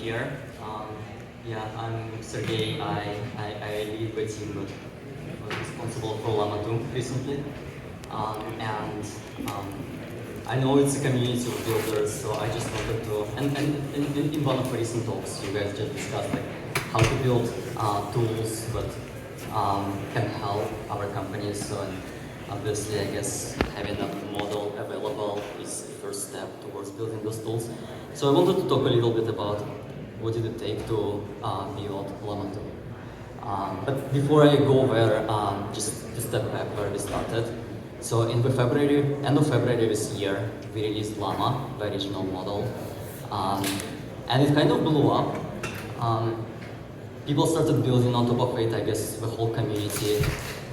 here. Yeah, I'm Sergey. I lead the team that was responsible for LLaMA 2 recently. And I know it's a community of builders, so I just wanted to, and in one of the recent talks, you guys just discussed like how to build tools that can help our companies. So obviously, I guess having a model available is the first step towards building those tools. So I wanted to talk a little bit about what did it take to build LLaMA 2. But before I go there, just to step back where we started. So in the end of February this year, we released LLaMA, the original model, and it kind of blew up. People started building on top of it. I guess the whole community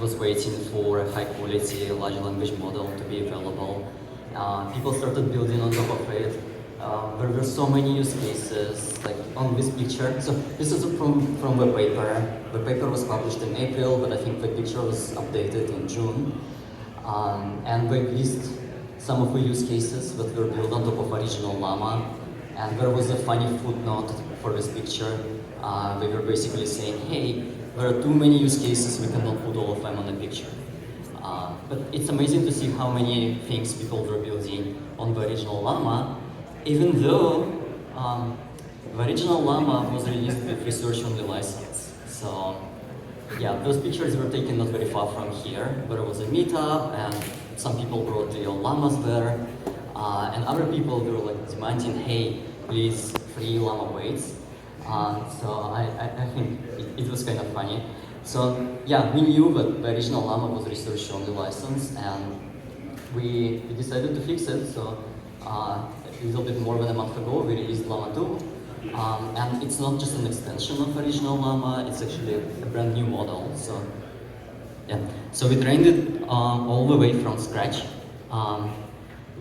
was waiting for a high-quality large language model to be available. People started building on top of it. There were so many use cases, like on this picture. So this is from the paper. The paper was published in April, but I think the picture was updated in June. And we list some of the use cases that were built on top of original LLaMA. And there was a funny footnote for this picture. They were basically saying, hey, there are too many use cases, we cannot put all of them on a picture. But it's amazing to see how many things people were building on the original LLaMA, even though the original LLaMA was released with research-only license. So yeah, those pictures were taken not very far from here. There was a meetup, and some people brought real llamas there, and other people were like demanding, hey, please, free llama weights. So I think it was kind of funny. So yeah, we knew that the original LLaMA was research-only license, and we decided to fix it. So a little bit more than a month ago, we released LLaMA 2. And it's not just an extension of original LLaMA, it's actually a brand new model. So yeah, so we trained it all the way from scratch.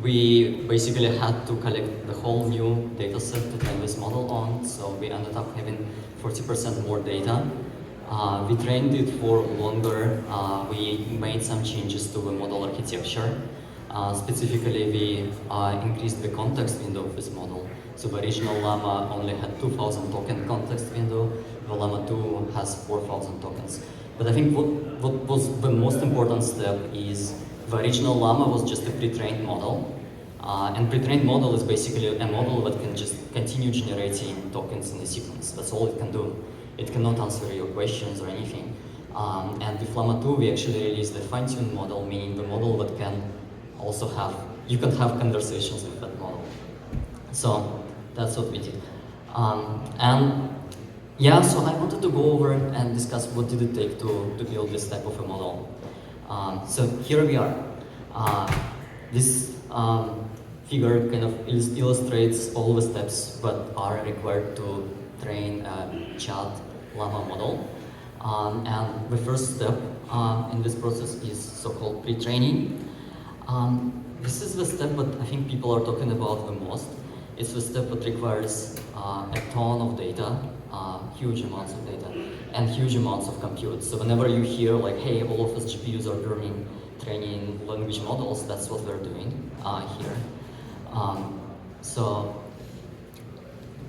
We basically had to collect the whole new data set to train this model on, so we ended up having 40% more data. We trained it for longer. We made some changes to the model architecture. Specifically, we increased the context window of this model. So the original LLaMA only had 2,000 token context window. The LLaMA 2 has 4,000 tokens. But I think what was the most important step is the original LLaMA was just a pre-trained model. And pre-trained model is basically a model that can just continue generating tokens in a sequence. That's all it can do. It cannot answer your questions or anything. And with LLaMA 2, we actually released a fine-tuned model, meaning the model that can also you can have conversations with that model. So that's what we did. And yeah, so I wanted to go over and discuss what did it take to build this type of a model. So here we are. This figure kind of illustrates all the steps that are required to train a chat LLaMA model. And the first step in this process is so-called pre-training. This is the step that I think people are talking about the most. It's the step that requires a ton of data, huge amounts of data, and huge amounts of compute. So whenever you hear like, hey, all of us GPUs are burning training language models, that's what we're doing here. So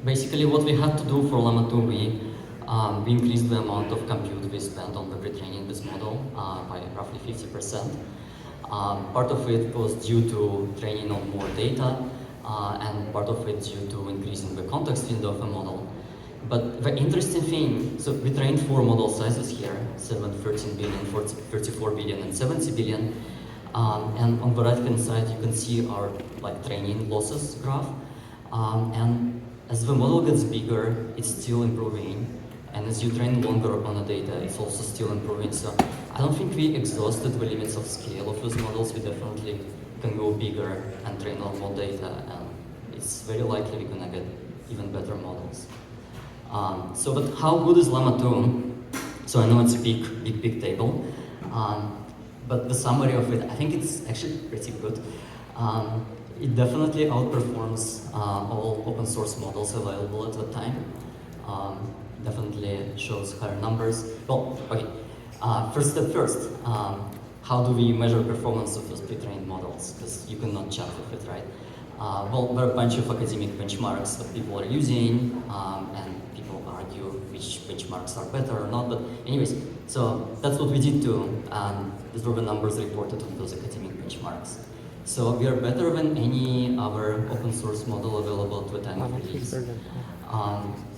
basically what we had to do for LLaMA 2, we increased the amount of compute we spent on the pre-training this model by roughly 50%. Part of it was due to training on more data, and part of it due to increasing the context window of the model. But the interesting thing, so we trained 4 model sizes here, 7, 13 billion, 34 billion, and 70 billion. And on the right-hand side, you can see our training losses graph. And as the model gets bigger, it's still improving. And as you train longer upon the data, it's also still improving. So I don't think we exhausted the limits of scale of those models. We definitely can go bigger and train on more data, and it's very likely we're gonna get even better models. But how good is LLaMA 2? So I know it's a big table, but the summary of it, I think it's actually pretty good. It definitely outperforms all open source models available at the time. Definitely shows higher numbers. Well, okay, first step first. How do we measure performance of those pre-trained models? Because you cannot chat with it, right? Well, there are a bunch of academic benchmarks that people are using, and people argue which benchmarks are better or not. But anyways, so that's what we did too, and these were the numbers reported on those academic benchmarks. So we are better than any other open source model available to the time of release.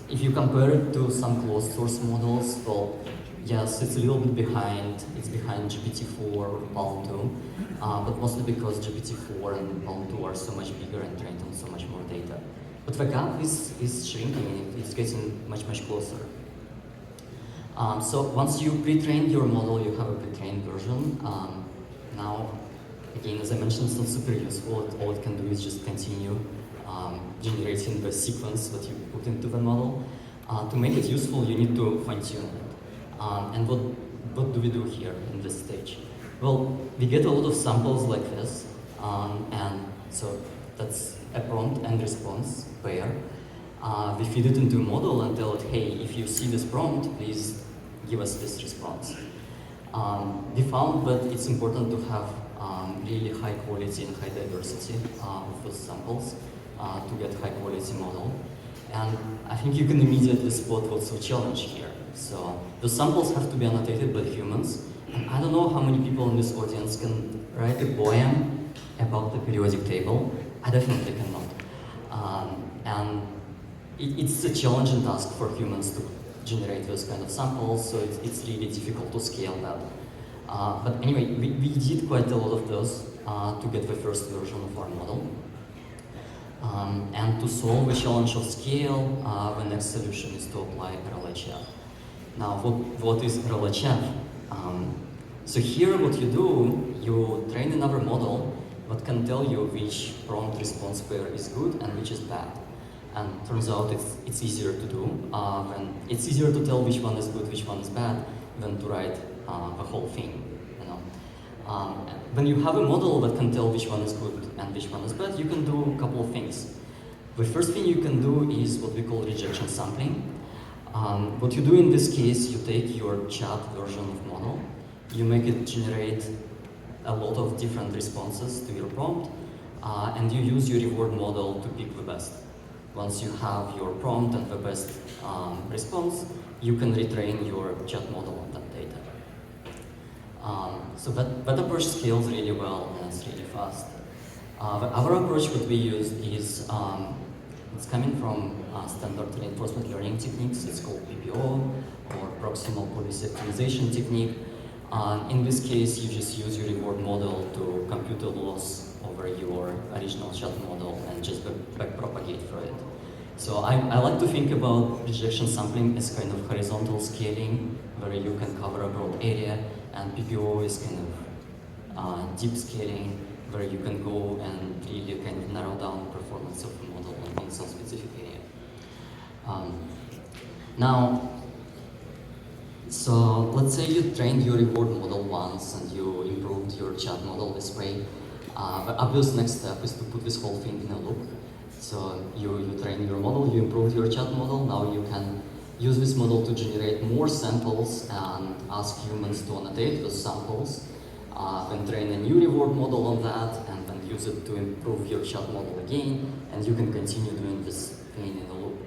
If you compare it to some closed source models, well, yes, it's a little bit behind. It's behind GPT-4 or Palm 2, but mostly because GPT-4 and Palm 2 are so much bigger and trained on so much more data. But the gap is shrinking. It's getting much closer. So once you pre-train your model, you have a pre-trained version. Now, again, as I mentioned, it's not super useful. All it can do is just continue generating the sequence that you put into the model. To make it useful, you need to fine-tune it. And what do we do here in this stage? Well, we get a lot of samples like this, and so that's a prompt and response pair. We feed it into a model and tell it, hey, if you see this prompt, please give us this response. We found that it's important to have really high quality and high diversity of those samples to get high quality model. And I think you can immediately spot what's the challenge here. So the samples have to be annotated by humans. And I don't know how many people in this audience can write a poem about the periodic table. I definitely cannot. And it's a challenging task for humans to generate those kind of samples, so it's really difficult to scale that. But anyway, we did quite a lot of those to get the first version of our model. And to solve the challenge of scale, the next solution is to apply LLaMA. Now, what is LLaMA? So here what you do, you train another model that can tell you which prompt response pair is good and which is bad. And turns out it's easier to do. It's easier to tell which one is good, which one is bad, than to write the whole thing. You know? When you have a model that can tell which one is good and which one is bad, you can do a couple of things. The first thing you can do is what we call rejection sampling. What you do in this case, you take your chat version of model, you make it generate a lot of different responses to your prompt, and you use your reward model to pick the best. Once you have your prompt and the best response, you can retrain your chat model on that data. So that approach scales really well and it's really fast. The other approach that we use is it's coming from standard reinforcement learning techniques. It's called PPO or proximal policy optimization technique. In this case, you just use your reward model to compute a loss over your original chat model and just backpropagate through it. So I like to think about rejection sampling as kind of horizontal scaling, where you can cover a broad area, and PPO is kind of deep scaling, where you can go and really kind of narrow down the performance of the model in some specific area. Now, so let's say you trained your reward model once and you improved your chat model this way. The obvious next step is to put this whole thing in a loop. So you train your model, you improve your chat model, now you can use this model to generate more samples and ask humans to annotate those samples, then train a new reward model on that, and then use it to improve your chat model again, and you can continue doing this thing in a loop.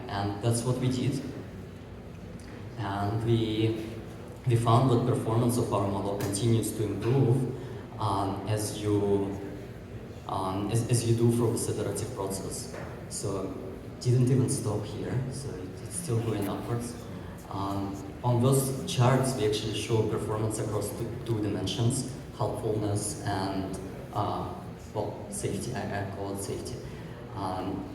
And that's what we did. And we found that performance of our model continues to improve as you do through this iterative process. So it didn't even stop here, so it's still going upwards. On those charts, we actually show performance across two dimensions, helpfulness and, well, safety. I call it safety.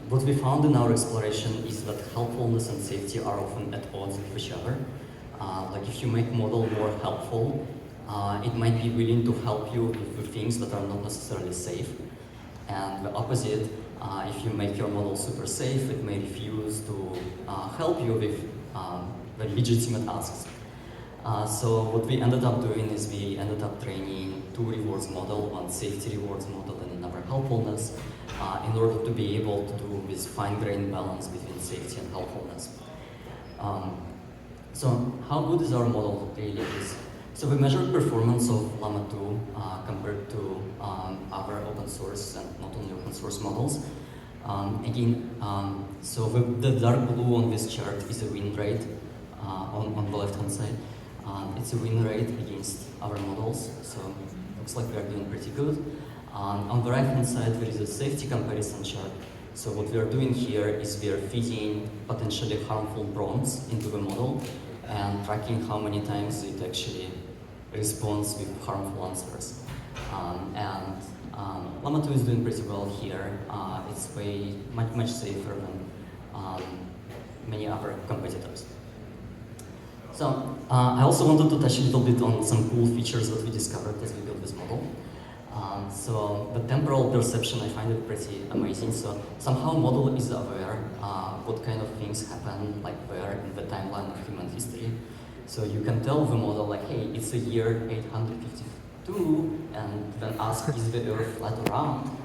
What we found in our exploration is that helpfulness and safety are often at odds with each other. Like if you make model more helpful, it might be willing to help you with things that are not necessarily safe. And the opposite, if you make your model super safe, it may refuse to help you with very legitimate asks. So what we ended up doing is we ended up training two rewards model, one safety rewards model and another helpfulness, in order to be able to do this fine-grained balance between safety and helpfulness. So how good is our model really is? So we measured performance of LLaMA 2 compared to other open source and not only open source models. So the dark blue on this chart is a win rate on the left-hand side. It's a win rate against our models, so it looks like we are doing pretty good. On the right-hand side, there is a safety comparison chart. So what we are doing here is we are feeding potentially harmful prompts into the model and tracking how many times it actually responds with harmful answers. LLaMA 2 is doing pretty well here. It's much safer than many other competitors. So I also wanted to touch a little bit on some cool features that we discovered as we built this model. So the temporal perception, I find it pretty amazing. So somehow model is aware what kind of things happen like where in the timeline of human history. So you can tell the model like, hey, it's a year 852, and then ask, is the Earth flat or round?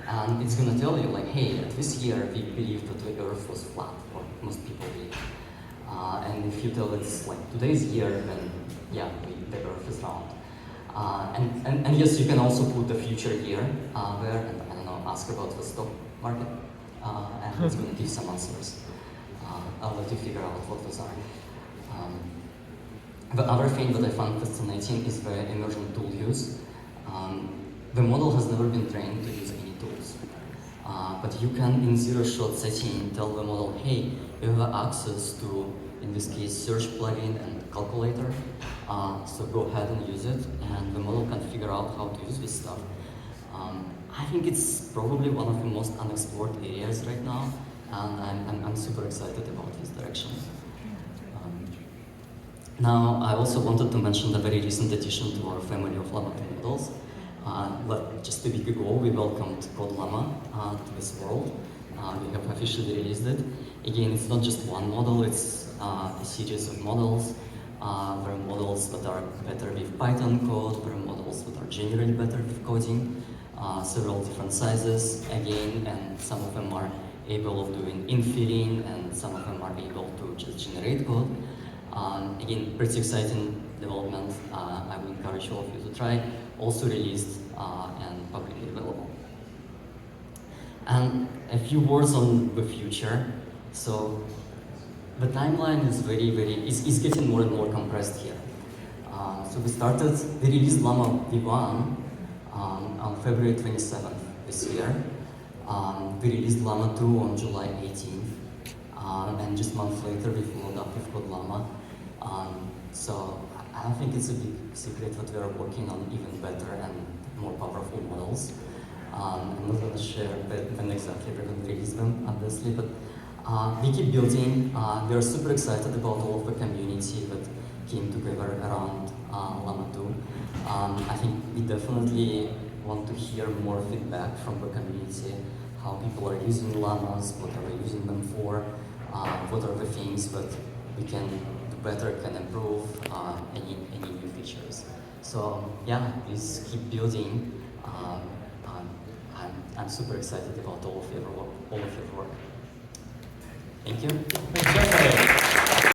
And it's gonna tell you like, hey, at this year we believe that the Earth was flat, or most people believe. And if you tell it's like today's year, then yeah, the Earth is round. And yes, you can also put the future year there, and I don't know, ask about the stock market, and it's going to give some answers. I'll let you figure out what those are. The other thing that I found fascinating is the emergent tool use. The model has never been trained to use any tools, but you can, in zero-shot setting, tell the model, hey, you have access to, in this case, search plugin and calculator. So go ahead and use it, and the model can figure out how to use this stuff. I think it's probably one of the most unexplored areas right now, and I'm super excited about this direction. Now, I also wanted to mention the very recent addition to our family of LLaMA 2 models. Just a week ago, we welcomed Code LLaMA to this world. We have officially released it. Again, it's not just one model, it's a series of models. There are models that are better with Python code, there are models that are generally better with coding, several different sizes, again, and some of them are able of doing infilling, and some of them are able to just generate code. Again, pretty exciting development. I would encourage all of you to try. Also released and publicly available. And a few words on the future. So the timeline is is getting more and more compressed here. So we released LLaMA v1 on February 27th this year. We released LLaMA 2 on July 18th. And just a month later, we followed up with Code LLaMA. So I don't think it's a big secret that we are working on even better and more powerful models. I'm not going to share when exactly we're going to release them, obviously, but we keep building. We are super excited about all of the community that came together around LLaMA 2. I think we definitely want to hear more feedback from the community, how people are using LLaMAs, what are they using them for, what are the things that we can do better, can improve, any new features. So yeah, please keep building. I'm super excited about all of your work. Thank you. Thanks, Sergey.